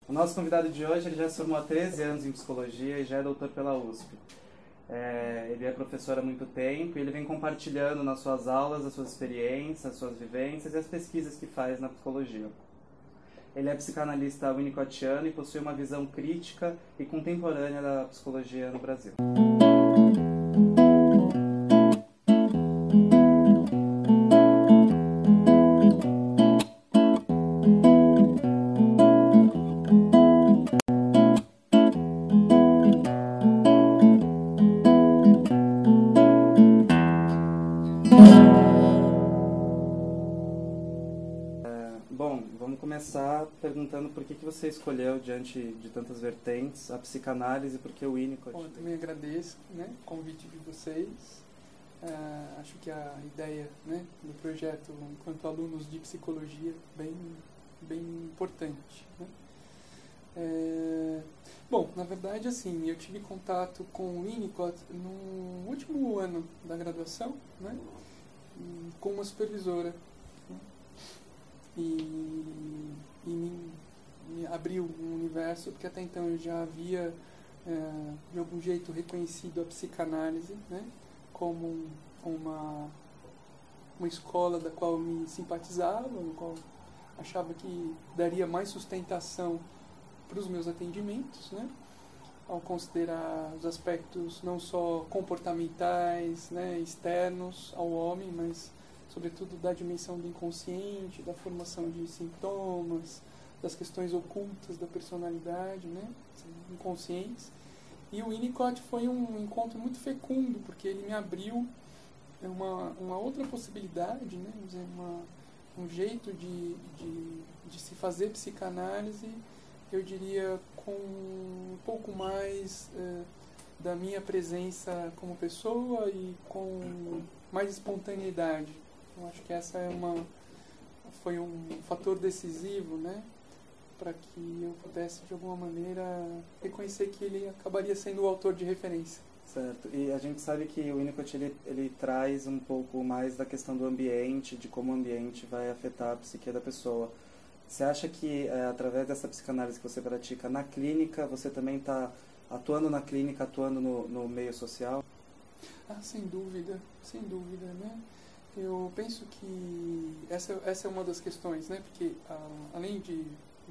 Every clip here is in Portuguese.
O nosso convidado de hoje ele já se formou há 13 anos em psicologia e já é doutor pela USP. Ele é professor há muito tempo e ele vem compartilhando nas suas aulas as suas experiências, as suas vivências e as pesquisas que faz na psicologia. Ele é psicanalista winnicottiano e possui uma visão crítica e contemporânea da psicologia no Brasil. Bom, vamos começar perguntando por que você escolheu, diante de tantas vertentes, a psicanálise e por que o Winnicott. Bom, eu também agradeço, né, o convite de vocês. Acho que a ideia, né, do projeto, enquanto alunos de psicologia, bem importante, né? Bom, na verdade, assim, eu tive contato com o Winnicott no último ano da graduação, né, com uma supervisora, né, e me abriu um universo, porque até então eu já havia, de algum jeito, reconhecido a psicanálise, né, como uma escola da qual eu me simpatizava, no qual achava que daria mais sustentação para os meus atendimentos, né, ao considerar os aspectos não só comportamentais, né, externos ao homem, mas sobretudo da dimensão do inconsciente, da formação de sintomas, das questões ocultas da personalidade, né, inconscientes. E o Winnicott foi um encontro muito fecundo, porque ele me abriu uma outra possibilidade, né, vamos dizer, um jeito de se fazer psicanálise, eu diria, com um pouco mais da minha presença como pessoa e com mais espontaneidade. Eu acho que essa foi um fator decisivo, né, para que eu pudesse, de alguma maneira, reconhecer que ele acabaria sendo o autor de referência. Certo. E a gente sabe que o Winnicott ele traz um pouco mais da questão do ambiente, de como o ambiente vai afetar a psique da pessoa. Você acha que, através dessa psicanálise que você pratica na clínica, você também está atuando na clínica, atuando no meio social? Sem dúvida, né? Eu penso que essa é uma das questões, né? Porque além de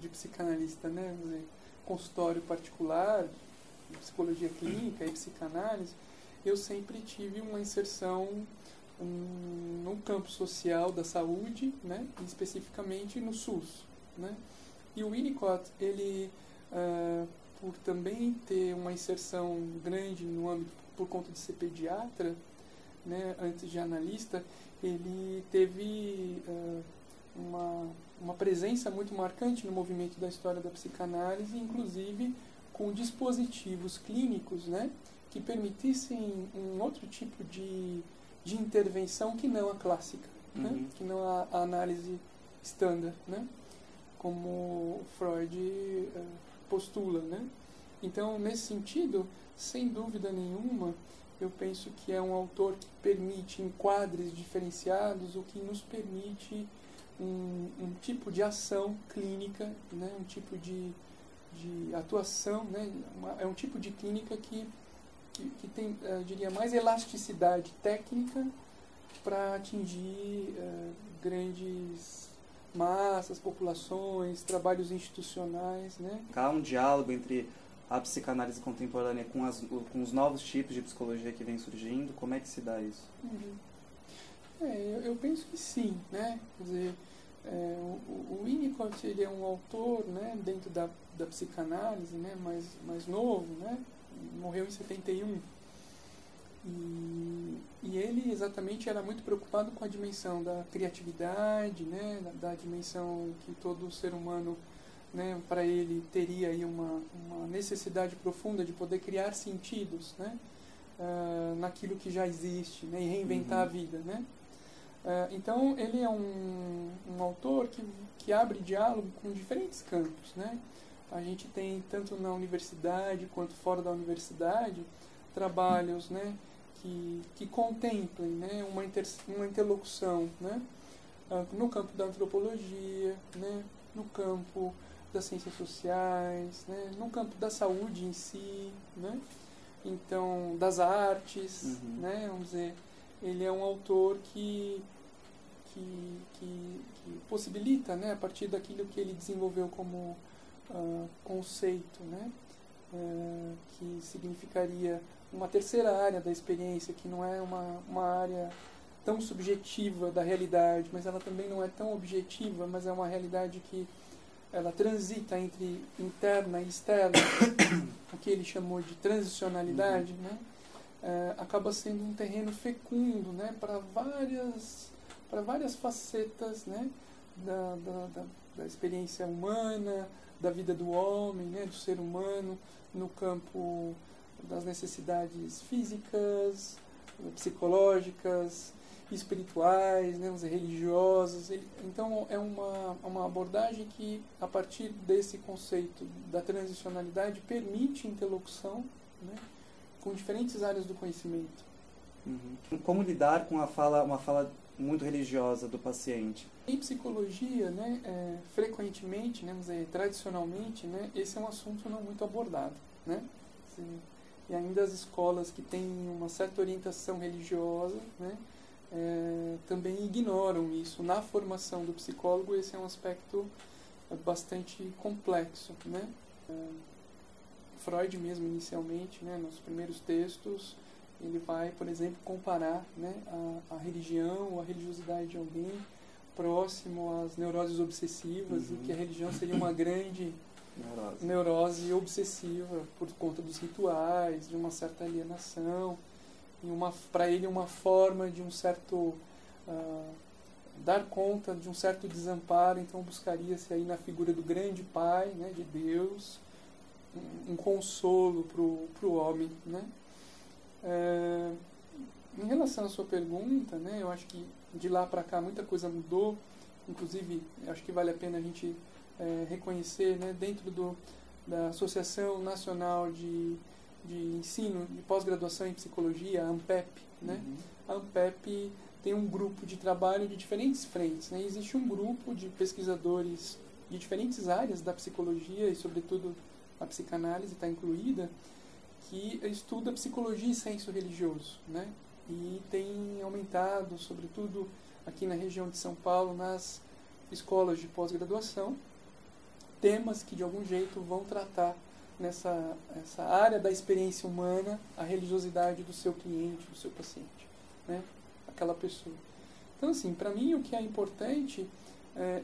psicanalista, né, vamos dizer, consultório particular, psicologia clínica e psicanálise, eu sempre tive uma inserção no campo social da saúde, né, e especificamente no SUS, né? E o Winnicott, ele, por também ter uma inserção grande no âmbito, por conta de ser pediatra, né, antes de analista, ele teve uma presença muito marcante no movimento da história da psicanálise, inclusive com dispositivos clínicos, né, que permitissem um outro tipo de intervenção que não a clássica, né, que não a análise standard, né, como Freud postula, né. Então, nesse sentido, sem dúvida nenhuma, eu penso que é um autor que permite enquadres diferenciados, o que nos permite um tipo de ação clínica, né, um tipo de atuação, né, é um tipo de clínica que tem, eu diria, mais elasticidade técnica para atingir grandes massas, populações, trabalhos institucionais, né. Há um diálogo entre a psicanálise contemporânea com os novos tipos de psicologia que vem surgindo? Como é que se dá isso? Eu penso que sim, né? Quer dizer, o Winnicott, ele é um autor, né, dentro da psicanálise, né, mais novo, né? Morreu em 71. E ele exatamente era muito preocupado com a dimensão da criatividade, né, da dimensão que todo ser humano, né, para ele teria aí uma necessidade profunda de poder criar sentidos, né, naquilo que já existe, né, e reinventar a vida, né. Então ele é um autor que abre diálogo com diferentes campos, né. A gente tem tanto na universidade quanto fora da universidade trabalhos, né, que contemplem, né, uma interlocução, né, no campo da antropologia, né, no campo das ciências sociais, né? No campo da saúde em si, né? Então, das artes, né? Vamos dizer, ele é um autor que possibilita, né? A partir daquilo que ele desenvolveu como conceito, né? Que significaria uma terceira área da experiência, que não é uma área tão subjetiva da realidade, mas ela também não é tão objetiva, mas é uma realidade que ela transita entre interna e externa, o que ele chamou de transicionalidade, né? Acaba sendo um terreno fecundo, né? Para várias facetas, né? Da experiência humana, da vida do homem, né? Do ser humano, no campo das necessidades físicas, psicológicas, espirituais, né, religiosas. Então é uma abordagem que, a partir desse conceito da transicionalidade, permite interlocução, né, com diferentes áreas do conhecimento. Como lidar com uma fala muito religiosa do paciente? Em psicologia, né, frequentemente, né, tradicionalmente, né, esse é um assunto não muito abordado, né? E ainda as escolas que têm uma certa orientação religiosa, né, também ignoram isso. Na formação do psicólogo, esse é um aspecto bastante complexo, né? Freud mesmo, inicialmente, né, nos primeiros textos, ele vai, por exemplo, comparar, né, a religião ou a religiosidade de alguém próximo às neuroses obsessivas, e que a religião seria uma grande neurose obsessiva por conta dos rituais, de uma certa alienação, e para ele uma forma de um certo dar conta de um certo desamparo. Então buscaria-se aí na figura do grande Pai, né, de Deus, um consolo para o homem, né? Em relação à sua pergunta, né, eu acho que de lá para cá muita coisa mudou. Inclusive, acho que vale a pena a gente reconhecer, né, dentro da Associação Nacional de Ensino de Pós-Graduação em Psicologia, a ANPEP, né? A ANPEP tem um grupo de trabalho de diferentes frentes, né? Existe um grupo de pesquisadores de diferentes áreas da psicologia, e sobretudo a psicanálise está incluída, que estuda psicologia e senso religioso, né? E tem aumentado, sobretudo aqui na região de São Paulo, nas escolas de pós-graduação, temas que de algum jeito vão tratar essa área da experiência humana, a religiosidade do seu cliente, do seu paciente, né? Aquela pessoa. Então, assim, para mim o que é importante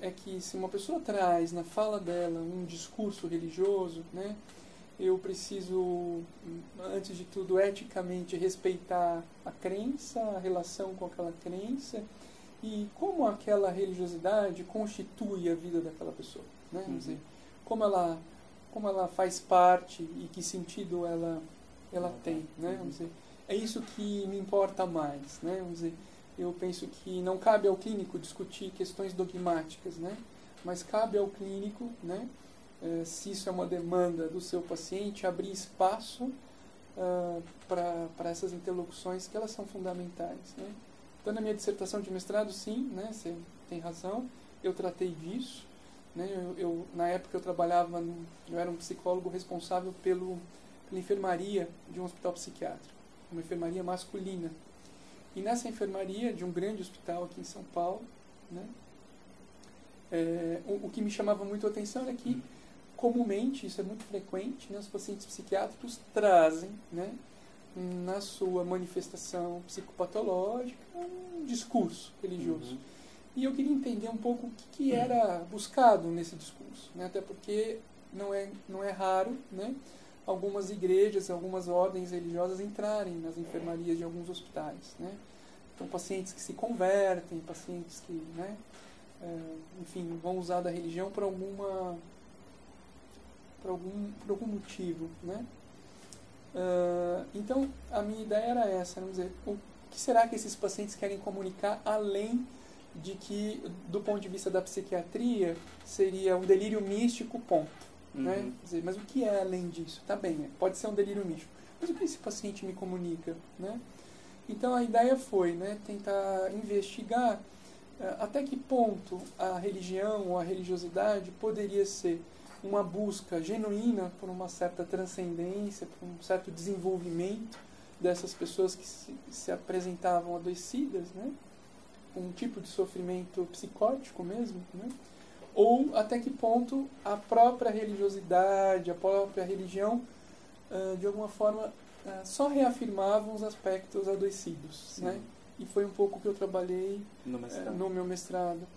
é que, se uma pessoa traz na fala dela um discurso religioso, né, eu preciso, antes de tudo, eticamente respeitar a crença, a relação com aquela crença e como aquela religiosidade constitui a vida daquela pessoa, né? Vamos dizer, como ela faz parte e que sentido ela tem, né? Vamos dizer, é isso que me importa mais, né? Vamos dizer, eu penso que não cabe ao clínico discutir questões dogmáticas, né? Mas cabe ao clínico, né, se isso é uma demanda do seu paciente, abrir espaço para essas interlocuções, que elas são fundamentais, né? Então, na minha dissertação de mestrado, sim, né, você tem razão, eu tratei disso, né? Na época eu trabalhava, eu era um psicólogo responsável pela enfermaria de um hospital psiquiátrico, uma enfermaria masculina. E nessa enfermaria de um grande hospital aqui em São Paulo, né, o que me chamava muito a atenção é que, comumente, isso é muito frequente, né, os pacientes psiquiátricos trazem, né, na sua manifestação psicopatológica um discurso religioso. E eu queria entender um pouco o que era buscado nesse discurso, né, até porque não é raro, né, algumas igrejas, algumas ordens religiosas entrarem nas enfermarias de alguns hospitais, né? Então, pacientes que se convertem, pacientes que, né, enfim, vão usar da religião por algum motivo, né? Então, a minha ideia era essa, vamos dizer, o que será que esses pacientes querem comunicar, além de que, do ponto de vista da psiquiatria, seria um delírio místico, ponto. Né? Dizer, mas o que é além disso? Tá bem, pode ser um delírio místico, mas o que esse paciente me comunica, né? Então a ideia foi, né, tentar investigar até que ponto a religião ou a religiosidade poderia ser uma busca genuína por uma certa transcendência, por um certo desenvolvimento dessas pessoas que se apresentavam adoecidas, né? Um tipo de sofrimento psicótico mesmo, né? Ou até que ponto a própria religiosidade, a própria religião, de alguma forma, só reafirmavam os aspectos adoecidos, né? E foi um pouco o que eu trabalhei no meu mestrado.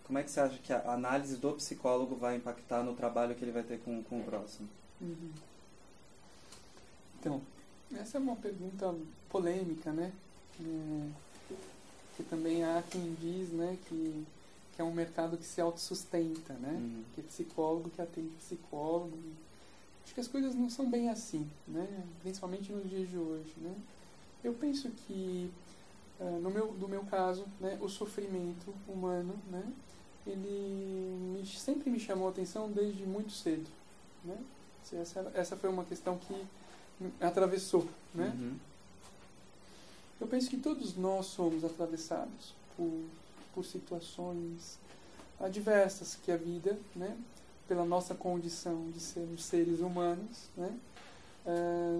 Como é que você acha que a análise do psicólogo vai impactar no trabalho que ele vai ter com o próximo? Uhum. Então, essa é uma pergunta polêmica, né? Que também há quem diz, né, que é um mercado que se autossustenta, né? Que é psicólogo que atende psicólogo. Acho que as coisas não são bem assim, né? Principalmente nos dias de hoje, né? Eu penso que, no meu caso, né, o sofrimento humano, né, ele sempre me chamou a atenção desde muito cedo, né? Essa foi uma questão que me atravessou, né? Eu penso que todos nós somos atravessados por situações adversas que a vida, né, pela nossa condição de sermos seres humanos, né,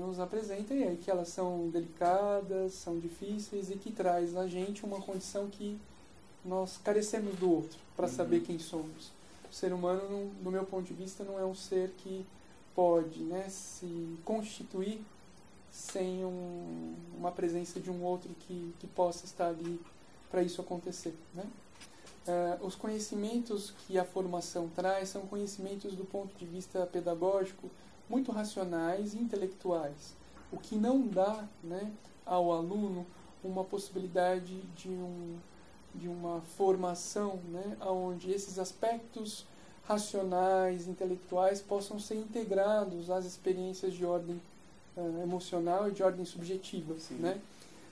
nos apresenta, e aí que elas são delicadas, são difíceis e que traz a gente uma condição que nós carecemos do outro para saber quem somos. O ser humano, no meu ponto de vista, não é um ser que pode, né, se constituir sem uma presença de um outro que possa estar ali para isso acontecer, né? Os conhecimentos que a formação traz são conhecimentos do ponto de vista pedagógico muito racionais e intelectuais, o que não dá, né, ao aluno uma possibilidade de uma formação, né, onde esses aspectos racionais, intelectuais possam ser integrados às experiências de ordem emocional e de ordem subjetiva, né?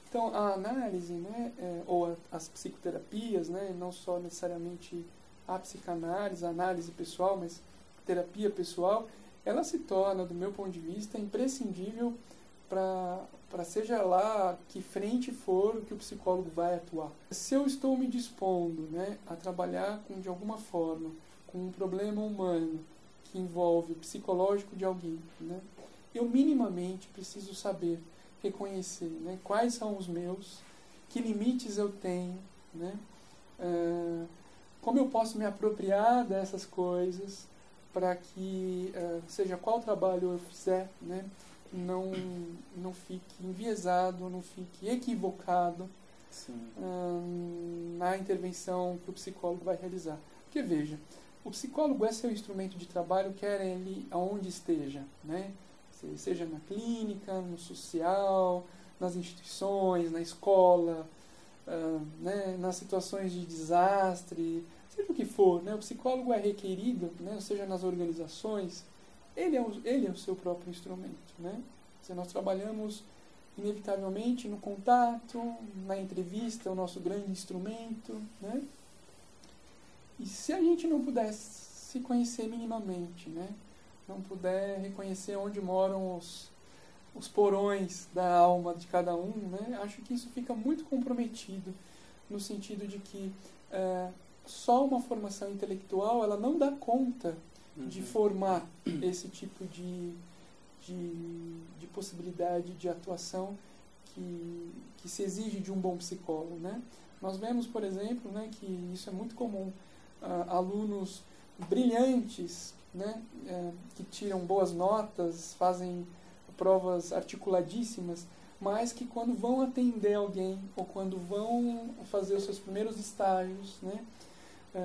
Então, a análise, né, ou as psicoterapias, né, não só necessariamente a psicanálise, a análise pessoal, mas terapia pessoal, ela se torna, do meu ponto de vista, imprescindível para seja lá que frente for que o psicólogo vai atuar. Se eu estou me dispondo, né, a trabalhar de alguma forma com um problema humano que envolve o psicológico de alguém, né, eu minimamente preciso saber reconhecer, né, quais são os meus, que limites eu tenho, né, como eu posso me apropriar dessas coisas para que, seja qual trabalho eu fizer, né, não fique enviesado, não fique equivocado na intervenção que o psicólogo vai realizar. Porque, veja, o psicólogo é seu instrumento de trabalho, quer ele aonde esteja, né? Seja na clínica, no social, nas instituições, na escola, né, nas situações de desastre, seja o que for, né, o psicólogo é requerido, né, seja nas organizações, ele é o seu próprio instrumento, né? Nós trabalhamos inevitavelmente no contato, na entrevista, o nosso grande instrumento, né? E se a gente não puder se conhecer minimamente, né, não puder reconhecer onde moram os porões da alma de cada um, né, acho que isso fica muito comprometido, no sentido de que só uma formação intelectual ela não dá conta de formar esse tipo de possibilidade de atuação que se exige de um bom psicólogo, né? Nós vemos, por exemplo, né, que isso é muito comum, alunos brilhantes, né, que tiram boas notas, fazem provas articuladíssimas, mas que quando vão atender alguém ou quando vão fazer os seus primeiros estágios, né,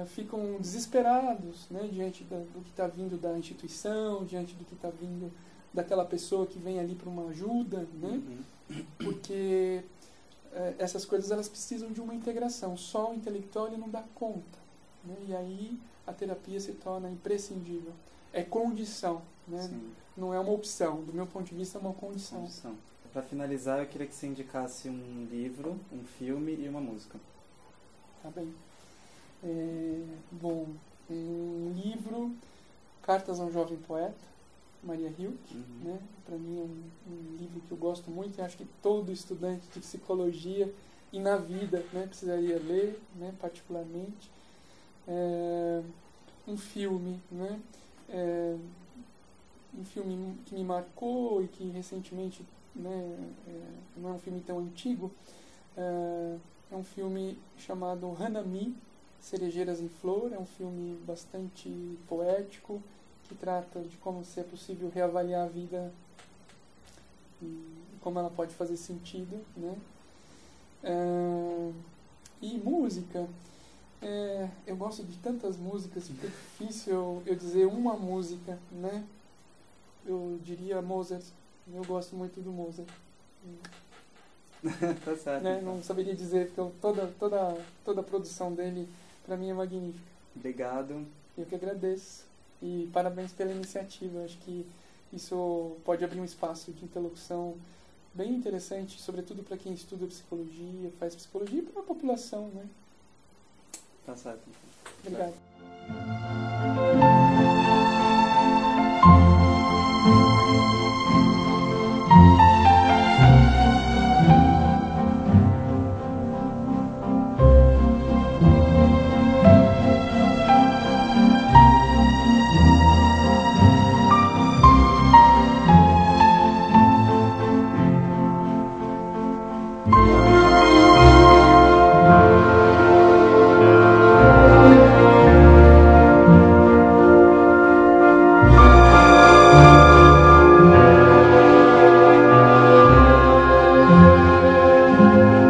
ficam desesperados, né, diante do que está vindo da instituição, diante do que está vindo daquela pessoa que vem ali para uma ajuda, né, porque essas coisas elas precisam de uma integração. Só o intelectual ele não dá conta, né, e aí a terapia se torna imprescindível. É condição, né? Não é uma opção. Do meu ponto de vista, é uma condição. Para finalizar, eu queria que você indicasse um livro, um filme e uma música. Tá bem. Bom, um livro, Cartas a um Jovem Poeta, Maria Hilke, né? Para mim é um livro que eu gosto muito e acho que todo estudante de psicologia e na vida, né, precisaria ler, né, particularmente. Um filme, né? Um filme que me marcou e que recentemente, né, não é um filme tão antigo, é um filme chamado Hanami, Cerejeiras em Flor. É um filme bastante poético, que trata de como se é possível reavaliar a vida e como ela pode fazer sentido, né? E música, eu gosto de tantas músicas, fica difícil eu dizer uma música, né? Eu diria Mozart. Eu gosto muito do Mozart. Tá certo. Né? Então. Não saberia dizer, porque toda a produção dele, para mim, é magnífica. Obrigado. Eu que agradeço. E parabéns pela iniciativa. Acho que isso pode abrir um espaço de interlocução bem interessante, sobretudo para quem estuda psicologia, faz psicologia e para a população, né? Tá certo. Obrigado.